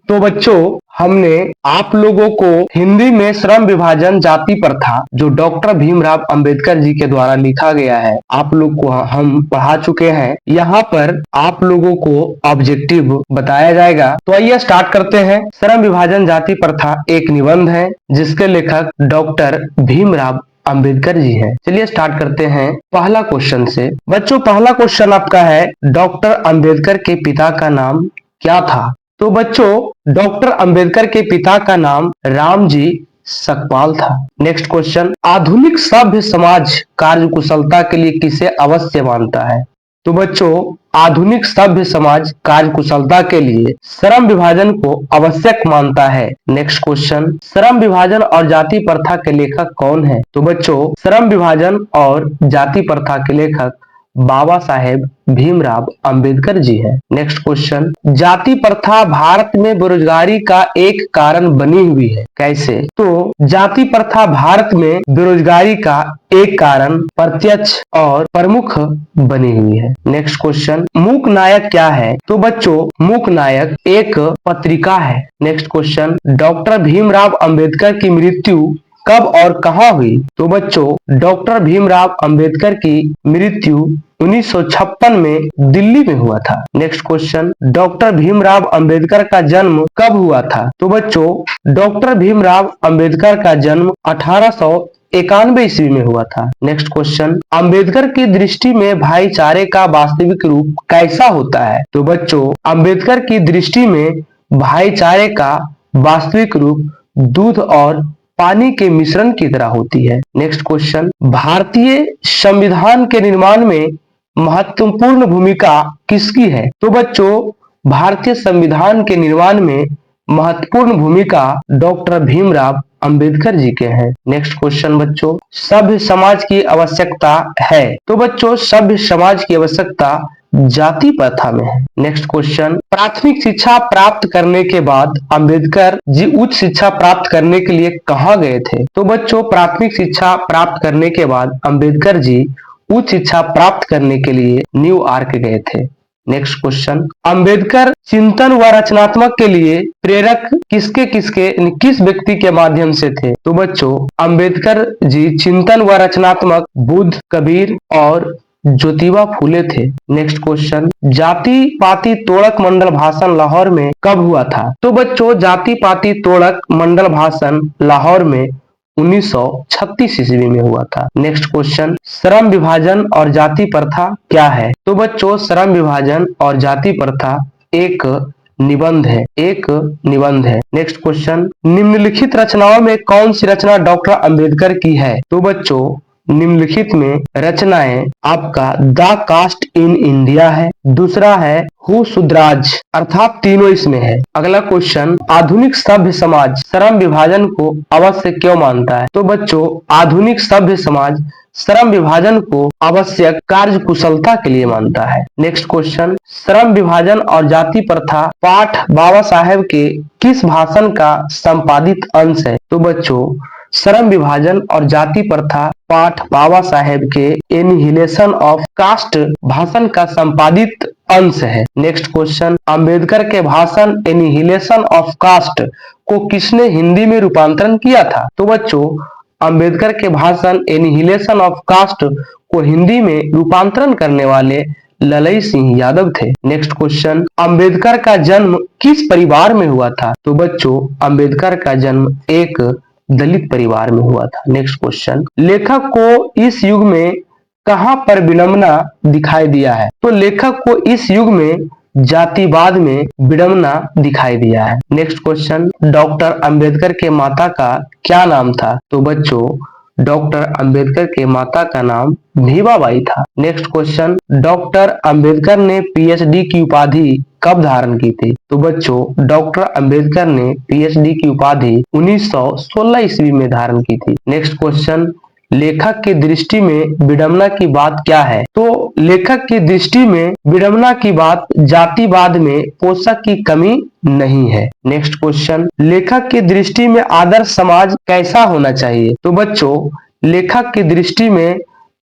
तो बच्चों हमने आप लोगों को हिंदी में श्रम विभाजन जाति प्रथा जो डॉक्टर भीमराव अंबेडकर जी के द्वारा लिखा गया है आप लोग को हम पढ़ा चुके हैं। यहाँ पर आप लोगों को ऑब्जेक्टिव बताया जाएगा। तो आइए स्टार्ट करते हैं। श्रम विभाजन जाति प्रथा एक निबंध है जिसके लेखक डॉक्टर भीमराव अंबेडकर जी हैं। चलिए स्टार्ट करते हैं पहला क्वेश्चन से। बच्चों पहला क्वेश्चन आपका है डॉक्टर अंबेडकर के पिता का नाम क्या था? तो बच्चों डॉक्टर अंबेडकर के पिता का नाम रामजी सकपाल था। नेक्स्ट क्वेश्चन, आधुनिक सभ्य समाज कार्यकुशलता के लिए किसे अवश्य मानता है? तो बच्चों आधुनिक सभ्य समाज कार्यकुशलता के लिए श्रम विभाजन को आवश्यक मानता है। नेक्स्ट क्वेश्चन, श्रम विभाजन और जाति प्रथा के लेखक कौन है? तो बच्चों श्रम विभाजन और जाति प्रथा के लेखक बाबा साहेब भीमराव अंबेडकर जी है। नेक्स्ट क्वेश्चन, जाति प्रथा भारत में बेरोजगारी का एक कारण बनी हुई है, कैसे? तो जाति प्रथा भारत में बेरोजगारी का एक कारण प्रत्यक्ष और प्रमुख बनी हुई है। नेक्स्ट क्वेश्चन, मूक नायक क्या है? तो बच्चों मूक नायक एक पत्रिका है। Next question, doctor Bhimrao Ambedkar की मृत्यु कब और कहां हुई? तो बच्चों डॉक्टर भीमराव अंबेडकर की मृत्यु 1956 में दिल्ली में हुआ था। Next question, doctor Bhimrao Ambedkar का जन्म कब हुआ था? तो बच्चों डॉक्टर भीमराव अंबेडकर का जन्म 1891 ईस्वी में हुआ था। नेक्स्ट क्वेश्चन, अंबेडकर की दृष्टि में भाईचारे का वास्तविक रूप कैसा होता है? तो बच्चों अंबेडकर की दृष्टि में भाईचारे का वास्तविक रूप दूध और पानी के मिश्रण की तरह होती है। नेक्स्ट क्वेश्चन, भारतीय संविधान के निर्माण में महत्वपूर्ण भूमिका किसकी है? तो बच्चों भारतीय संविधान के निर्माण में महत्वपूर्ण भूमिका डॉक्टर भीमराव अंबेडकर जी के हैं। नेक्स्ट क्वेश्चन बच्चों, सभ्य समाज की आवश्यकता है? तो बच्चों सभ्य समाज की आवश्यकता जाति प्रथा में है। नेक्स्ट क्वेश्चन, प्राथमिक शिक्षा प्राप्त करने के बाद अंबेडकर जी उच्च शिक्षा प्राप्त करने के लिए कहाँ गए थे? तो बच्चों प्राथमिक शिक्षा प्राप्त करने के बाद अंबेडकर जी उच्च शिक्षा प्राप्त करने के लिए न्यूयॉर्क गए थे। नेक्स्ट क्वेश्चन, अंबेडकर चिंतन व रचनात्मक के लिए प्रेरक किस व्यक्ति के माध्यम से थे? तो बच्चों अंबेडकर जी चिंतन व रचनात्मक बुद्ध, कबीर और ज्योतिबा फूले थे। नेक्स्ट क्वेश्चन, जाति पाति तोड़क मंडल भाषण लाहौर में कब हुआ था? तो बच्चों जाति पाति तोड़क मंडल भाषण लाहौर में 1936 ईस्वी में हुआ था। नेक्स्ट क्वेश्चन, श्रम विभाजन और जाति प्रथा क्या है? तो बच्चों श्रम विभाजन और जाति प्रथा एक निबंध है। नेक्स्ट क्वेश्चन, निम्नलिखित रचनाओं में कौन सी रचना डॉक्टर अंबेडकर की है? तो बच्चों निम्नलिखित में रचनाएं आपका द कास्ट इन इंडिया है, दूसरा है हु शुद्राज, अर्थात तीनों इसमें है। अगला क्वेश्चन, आधुनिक सभ्य समाज श्रम विभाजन को अवश्य क्यों मानता है? तो बच्चों आधुनिक सभ्य समाज श्रम विभाजन को आवश्यक कार्य कुशलता के लिए मानता है। नेक्स्ट क्वेश्चन, श्रम विभाजन और जाति प्रथा पाठ बाबा साहेब के किस भाषण का संपादित अंश है? तो बच्चों श्रम विभाजन और जाति प्रथा पाठ बाबा साहेब के एनिहिलेशन ऑफ कास्ट भाषण का संपादित अंश है। नेक्स्ट क्वेश्चन, अंबेडकर के भाषण एनिहिलेशन ऑफ कास्ट को किसने हिंदी में रूपांतरण किया था? तो बच्चों अंबेडकर के भाषण एनिहिलेशन ऑफ कास्ट को हिंदी में रूपांतरण करने वाले ललई सिंह यादव थे। नेक्स्ट क्वेश्चन, अंबेडकर का जन्म किस परिवार में हुआ था? तो बच्चों अंबेडकर का जन्म एक दलित परिवार में हुआ था। नेक्स्ट क्वेश्चन, लेखक को इस युग में कहां पर विडंबना दिखाई दिया है? तो लेखक को इस युग में जातिवाद में विडंबना दिखाई दिया है। नेक्स्ट क्वेश्चन, डॉक्टर अंबेडकर के माता का क्या नाम था? तो बच्चों डॉक्टर अंबेडकर के माता का नाम भीमाबाई था। नेक्स्ट क्वेश्चन, डॉक्टर अंबेडकर ने पीएचडी की उपाधि कब धारण की थी? तो बच्चों डॉक्टर अंबेडकर ने पीएचडी की उपाधि 1916 ईस्वी में धारण की थी। नेक्स्ट क्वेश्चन, लेखक की दृष्टि में विडंबना की बात क्या है? तो लेखक की दृष्टि में विडंबना की बात जातिवाद में पोषक की कमी नहीं है। नेक्स्ट क्वेश्चन, लेखक की दृष्टि में आदर्श समाज कैसा होना चाहिए? तो बच्चों लेखक की दृष्टि में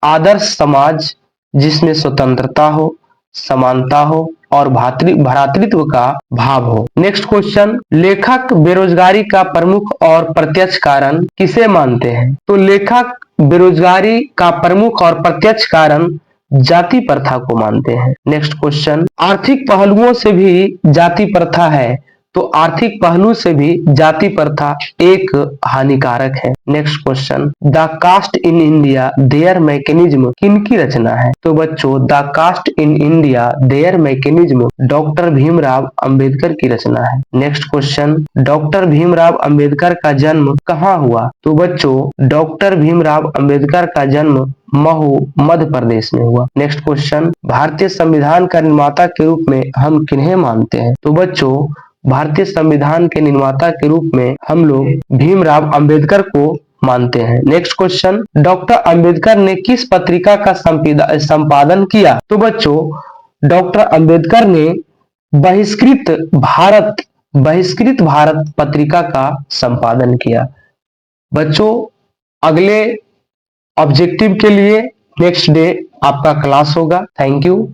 आदर्श समाज जिसमें स्वतंत्रता हो, समानता हो, और भ्रातृत्व का भाव हो। नेक्स्ट क्वेश्चन, लेखक बेरोजगारी का प्रमुख और प्रत्यक्ष कारण किसे मानते हैं? तो लेखक बेरोजगारी का प्रमुख और प्रत्यक्ष कारण जाति प्रथा को मानते हैं। नेक्स्ट क्वेश्चन, आर्थिक पहलुओं से भी जाति प्रथा है, तो आर्थिक पहलू से भी जाति प्रथा एक हानिकारक है। Next question, the caste in India their mechanism किनकी रचना है? तो बच्चों, the caste in India their mechanism doctor Bhimrao Ambedkar की रचना है। Next question, doctor Bhimrao Ambedkar का जन्म कहाँ हुआ? तो बच्चों, डॉक्टर भीमराव अंबेडकर का जन्म महू मध्य प्रदेश में हुआ। नेक्स्ट क्वेश्चन, भारतीय संविधान का निर्माता के रूप में हम किन्हें मानते हैं? तो बच्चों, भारतीय संविधान के निर्माता के रूप में हम लोग भीमराव अंबेडकर को मानते हैं। नेक्स्ट क्वेश्चन, डॉक्टर अंबेडकर ने किस पत्रिका का संपादन किया? तो बच्चों, डॉक्टर अंबेडकर ने बहिष्कृत भारत पत्रिका का संपादन किया। बच्चों, अगले ऑब्जेक्टिव के लिए नेक्स्ट डे आपका क्लास होगा। Thank you.